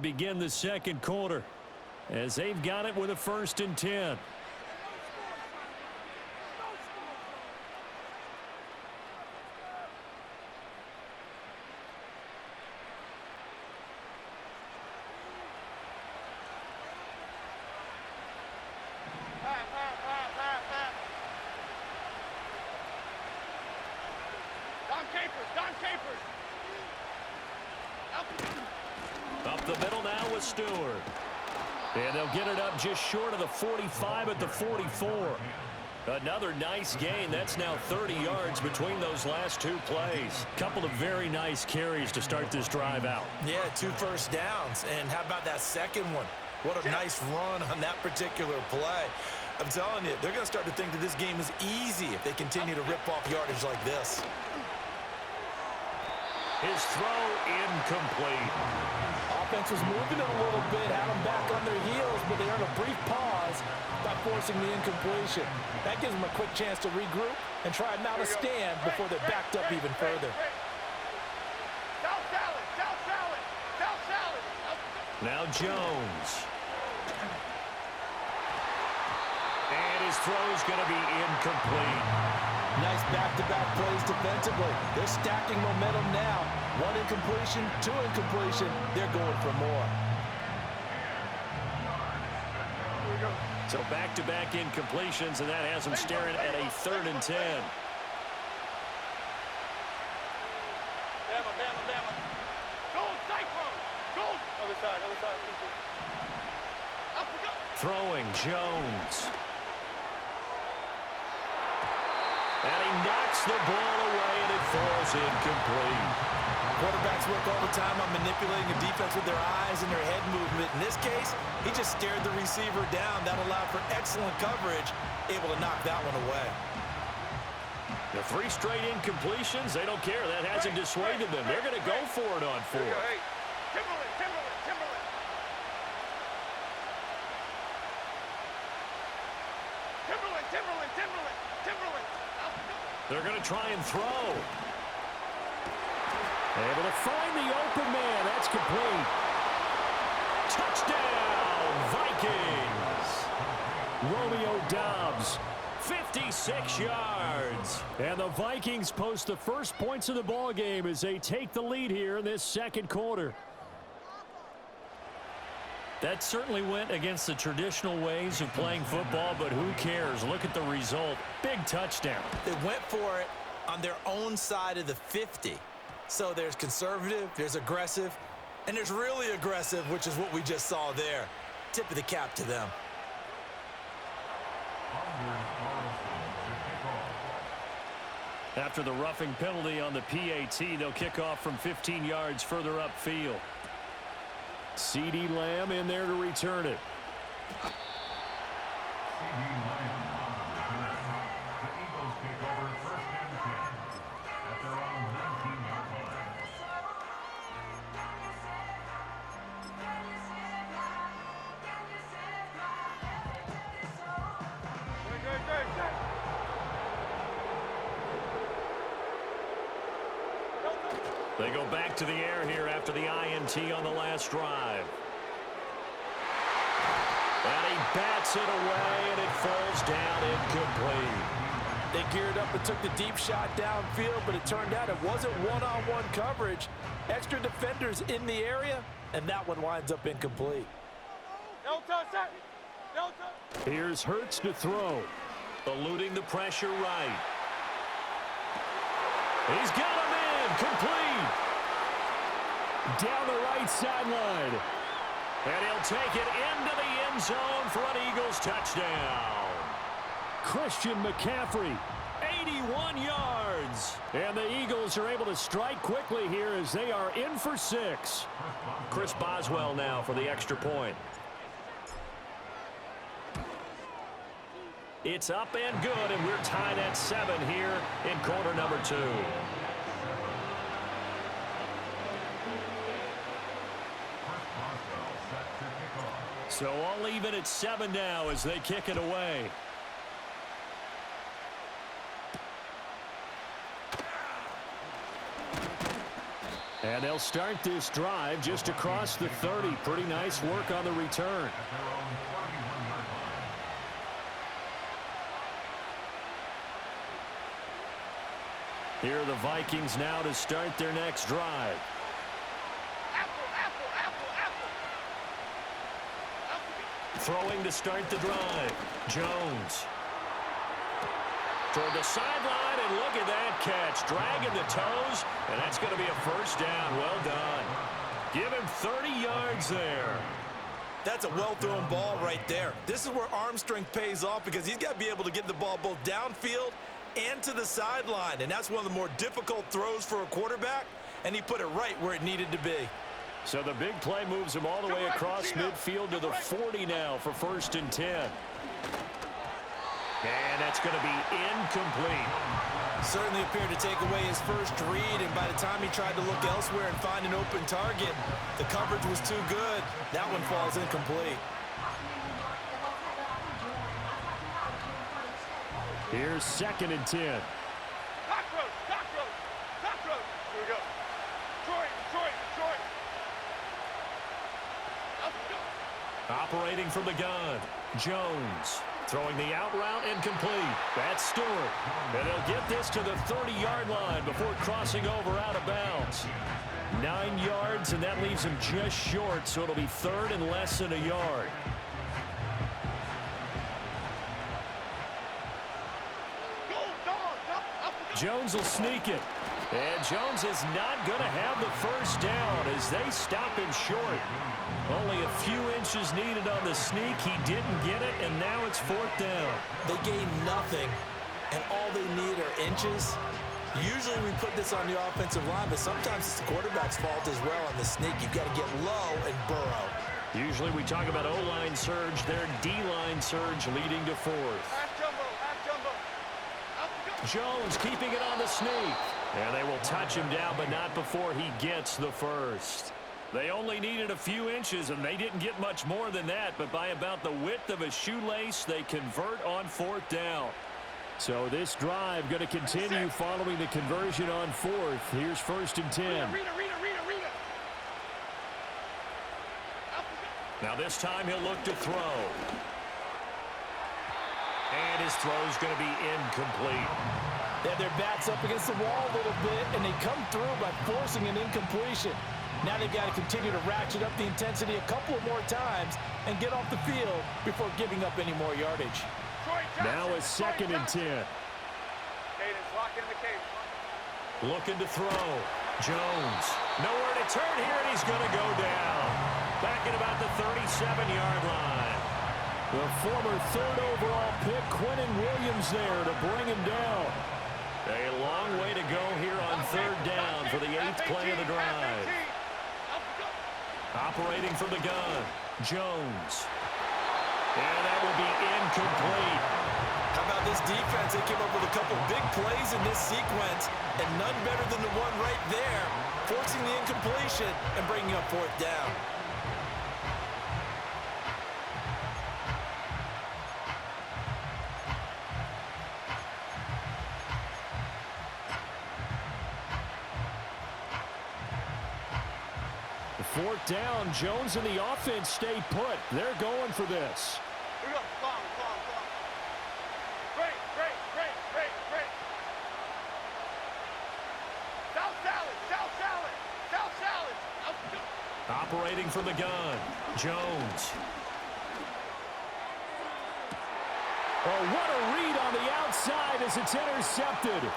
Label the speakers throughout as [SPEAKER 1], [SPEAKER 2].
[SPEAKER 1] Begin the second quarter as they've got it with a 1st and 10. Up the middle now with Stewart. And they'll get it up just short of the 45 at the 44. Another nice gain. That's now 30 yards between those last two plays. Couple of very nice carries to start this drive out.
[SPEAKER 2] Yeah, 2 first downs. And how about that second one? What a nice run on that particular play. I'm telling you, they're going to start to think that this game is easy if they continue to rip off yardage like this.
[SPEAKER 1] His throw incomplete.
[SPEAKER 3] Offense was moving it a little bit, had them back on their heels, but they earned a brief pause by forcing the incompletion. That gives them a quick chance to regroup and try and mount a stand before they're backed up even further.
[SPEAKER 1] Now Jones. And his throw's going to be incomplete.
[SPEAKER 3] Nice back-to-back plays defensively. They're stacking momentum now. 1 incompletion, 2 incompletion. They're going for more.
[SPEAKER 1] So back-to-back incompletions, and that has them staring at a 3rd and 10. Throwing Jones. And he knocks the ball away, and it falls incomplete.
[SPEAKER 2] Quarterbacks work all the time on manipulating a defense with their eyes and their head movement. In this case, he just stared the receiver down. That allowed for excellent coverage, able to knock that one away.
[SPEAKER 1] The 3 straight incompletions, they don't care. That hasn't dissuaded them. They're going to go for it on 4. They're going to try and throw. Able to find the open man. That's complete. Touchdown, Vikings. Romeo Doubs, 56 yards. And the Vikings post the first points of the ball game as they take the lead here in this second quarter. That certainly went against the traditional ways of playing football, but who cares? Look at the result. Big touchdown.
[SPEAKER 2] They went for it on their own side of the 50. So there's conservative, there's aggressive, and there's really aggressive, which is what we just saw there. Tip of the cap to them.
[SPEAKER 1] After the roughing penalty on the PAT, they'll kick off from 15 yards further upfield. CeeDee Lamb in there to return it. They go back to the air here after the INT on the last drive. And he bats it away, and it falls down incomplete.
[SPEAKER 3] They geared up and took the deep shot downfield, but it turned out it wasn't one-on-one coverage. Extra defenders in the area, and that one winds up incomplete.
[SPEAKER 1] Here's Hurts to throw. Eluding the pressure right. He's got him in. Complete. Down the right sideline. And he'll take it into the end zone for an Eagles touchdown. Christian McCaffrey, 81 yards. And the Eagles are able to strike quickly here as they are in for 6. Chris Boswell now for the extra point. It's up and good, and we're tied at 7 here in quarter number 2. So all even at 7 now as they kick it away. And they'll start this drive just across the 30. Pretty nice work on the return. Here are the Vikings now to start their next drive. Throwing to start the drive. Jones. Toward the sideline, and look at that catch. Dragging the toes, and that's going to be a first down. Well done. Give him 30 yards there.
[SPEAKER 2] That's a well-thrown ball right there. This is where arm strength pays off because he's got to be able to get the ball both downfield and to the sideline, and that's one of the more difficult throws for a quarterback, and he put it right where it needed to be.
[SPEAKER 1] So the big play moves him all the way across midfield to the 40 now for 1st and 10. And that's going to be incomplete.
[SPEAKER 2] Certainly appeared to take away his first read, and by the time he tried to look elsewhere and find an open target, the coverage was too good. That one falls incomplete.
[SPEAKER 1] Here's 2nd and 10.
[SPEAKER 4] Cockroach! Here we go. Detroit!
[SPEAKER 1] Operating from the gun. Jones. Throwing the out route incomplete. That's Stewart. And he'll get this to the 30-yard line before crossing over out of bounds. 9 yards, and that leaves him just short, so it'll be 3rd and less than a yard. Jones will sneak it. And Jones is not going to have the first down as they stop him short. Only a few inches needed on the sneak. He didn't get it, and now it's 4th down.
[SPEAKER 2] They gained nothing, and all they need are inches. Usually we put this on the offensive line, but sometimes it's the quarterback's fault as well on the sneak. You've got to get low and burrow.
[SPEAKER 1] Usually we talk about O-line surge. Their D-line surge leading to 4th.
[SPEAKER 4] Half jumbo.
[SPEAKER 1] Jones keeping it on the sneak. And they will touch him down, but not before he gets the first. They only needed a few inches, and they didn't get much more than that, but by about the width of a shoelace, they convert on 4th down. So this drive going to continue following the conversion on 4th. Here's 1st and 10.
[SPEAKER 4] Read.
[SPEAKER 1] Now this time he'll look to throw. And his throw's going to be incomplete.
[SPEAKER 3] They have their backs up against the wall a little bit, and they come through by forcing an incompletion. Now they've got to continue to ratchet up the intensity a couple of more times and get off the field before giving up any more yardage.
[SPEAKER 1] Now it's 2nd and 10.
[SPEAKER 4] Cadence, lock in the cage.
[SPEAKER 1] Looking to throw. Jones. Nowhere to turn here, and he's going to go down. Back at about the 37-yard line. The former 3rd overall pick, Quinnen Williams, there to bring him down. A long way to go here on 3rd down for the 8th play of the drive. Operating from the gun, Jones. And that will be incomplete.
[SPEAKER 2] How about this defense? They came up with a couple big plays in this sequence, and none better than the one right there, forcing the incompletion and bringing up 4th down.
[SPEAKER 1] Fourth down, Jones and the offense stay put. They're going for this.
[SPEAKER 4] Here we go. Come on. Great. South salad.
[SPEAKER 1] Operating from the gun, Jones. Oh, what a read on the outside as it's intercepted.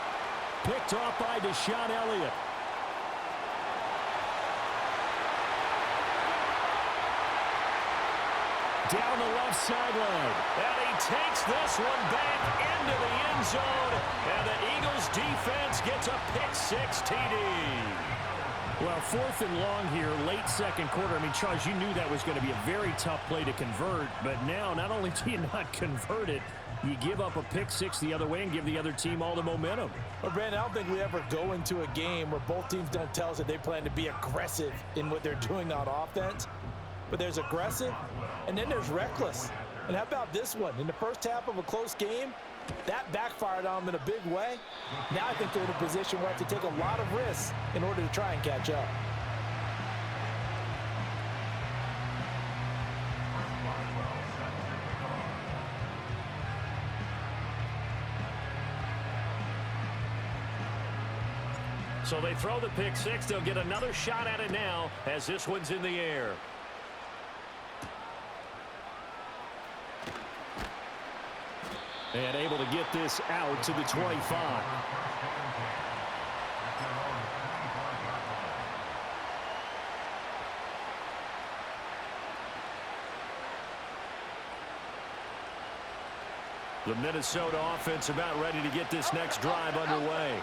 [SPEAKER 1] Picked off by Deshaun Elliott. Down the left sideline. And he takes this one back into the end zone. And the Eagles defense gets a pick-6 TD. Well, 4th and long here, late 2nd quarter. I mean, Charles, you knew that was going to be a very tough play to convert. But now, not only do you not convert it, you give up a pick-6 the other way and give the other team all the momentum.
[SPEAKER 3] Well, Brandon, I don't think we ever go into a game where both teams don't tell us that they plan to be aggressive in what they're doing on offense. But there's aggressive, and then there's reckless. And how about this one? In the first half of a close game, That backfired on them in a big way. Now I think they're in a position where they have to take a lot of risks in order to try and catch up.
[SPEAKER 1] So they throw the pick six. They'll get another shot at it now as this one's in the air. And able to get this out to the 25. The Minnesota offense about ready to get this next drive underway.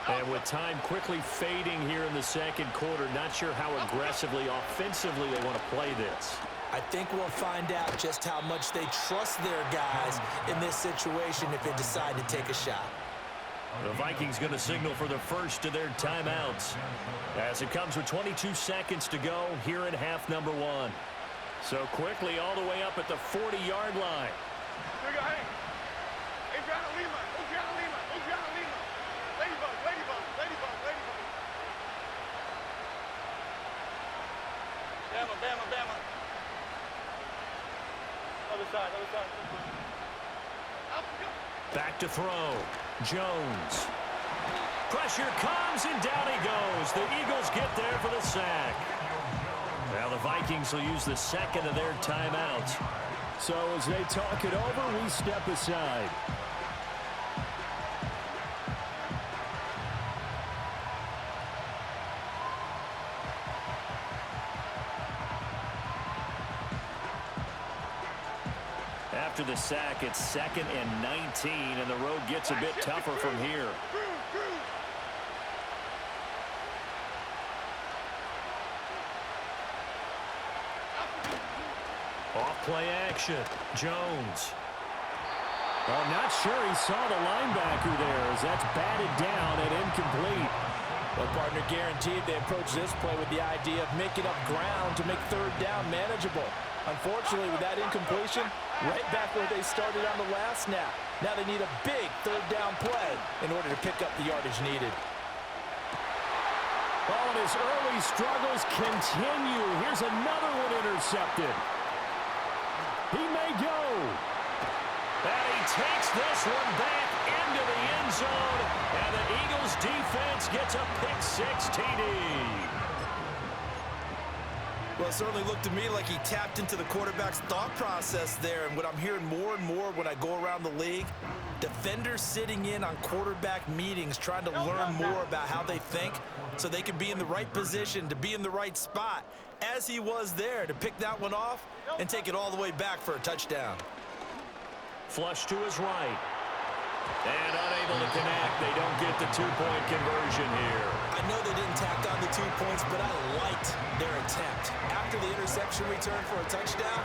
[SPEAKER 1] And with time quickly fading here in the second quarter, not sure how aggressively, offensively they want to play this.
[SPEAKER 2] I think we'll find out just how much they trust their guys in this situation if they decide to take a shot.
[SPEAKER 1] The Vikings going to signal for the first of their timeouts as it comes with 22 seconds to go here in half number one. So quickly all the way up at the 40-yard line.
[SPEAKER 4] Bama. Other side.
[SPEAKER 1] Back to throw. Jones. Pressure comes, and down he goes. The Eagles get there for the sack. Now the Vikings will use the second of their timeouts. So as they talk it over, we step aside. After the sack, it's 2nd and 19, and the road gets a bit tougher from here. Off play action. Jones. I'm not sure he saw the linebacker there as that's batted down and incomplete.
[SPEAKER 3] Well, partner, guaranteed they approach this play with the idea of making up ground to make third down manageable. Unfortunately, with that incompletion, right back where they started on the last snap. Now they need a big third down play in order to pick up the yardage needed.
[SPEAKER 1] Oh, and his early struggles continue. Here's another one intercepted. He may go. And he takes this one back into the end zone. And the Eagles defense gets a pick six TD.
[SPEAKER 2] Well, it certainly looked to me like he tapped into the quarterback's thought process there. And what I'm hearing more and more when I go around the league, defenders sitting in on quarterback meetings trying to learn more about how they think so they can be in the right position to be in the right spot, as he was there to pick that one off and take it all the way back for a touchdown.
[SPEAKER 1] Flush to his right. And unable to connect. They don't get the two-point conversion here.
[SPEAKER 2] I know they didn't tack on the 2 points, but I liked their attempt. After the interception return for a touchdown,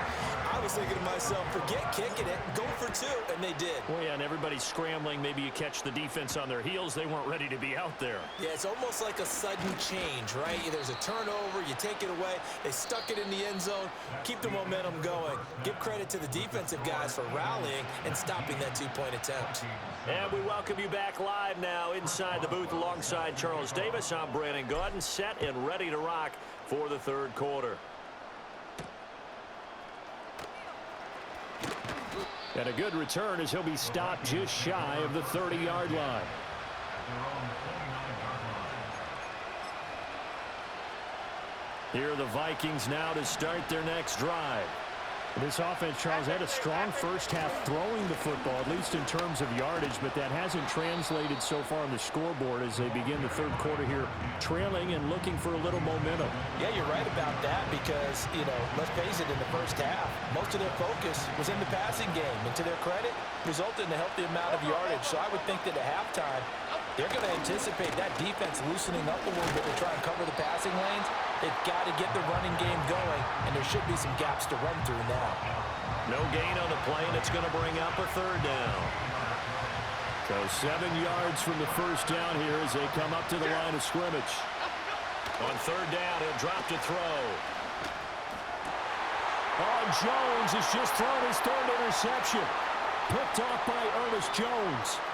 [SPEAKER 2] I was thinking to myself, forget kicking it, go for two, and they did.
[SPEAKER 1] Well, yeah, and everybody's scrambling. Maybe you catch the defense on their heels. They weren't ready to be out there.
[SPEAKER 2] Yeah, it's almost like a sudden change, right? There's a turnover, you take it away, they stuck it in the end zone, keep the momentum going. Give credit to the defensive guys for rallying and stopping that two-point attempt.
[SPEAKER 1] And we welcome you back live now inside the booth alongside Charles Davis. I'm Brandon Gaudin, set and ready to rock for the third quarter. And a good return as he'll be stopped just shy of the 30-yard line. Here are the Vikings now to start their next drive. This offense, Charles, had a strong first half throwing the football, at least in terms of yardage, but that hasn't translated so far on the scoreboard as they begin the third quarter here, trailing and looking for a little momentum.
[SPEAKER 3] Yeah, you're right about that because, let's face it, in the first half, most of their focus was in the passing game, and to their credit, resulted in a healthy amount of yardage. So I would think that at halftime, they're going to anticipate that defense loosening up a little bit to try and cover the passing lanes. They've got to get the running game going, and there should be some gaps to run through now.
[SPEAKER 1] No gain on the play, and it's going to bring up a third down. So 7 yards from the first down here as they come up to the line of scrimmage. On third down, he'll drop to throw. Oh, Jones has just thrown his third interception. picked off by Ernest Jones.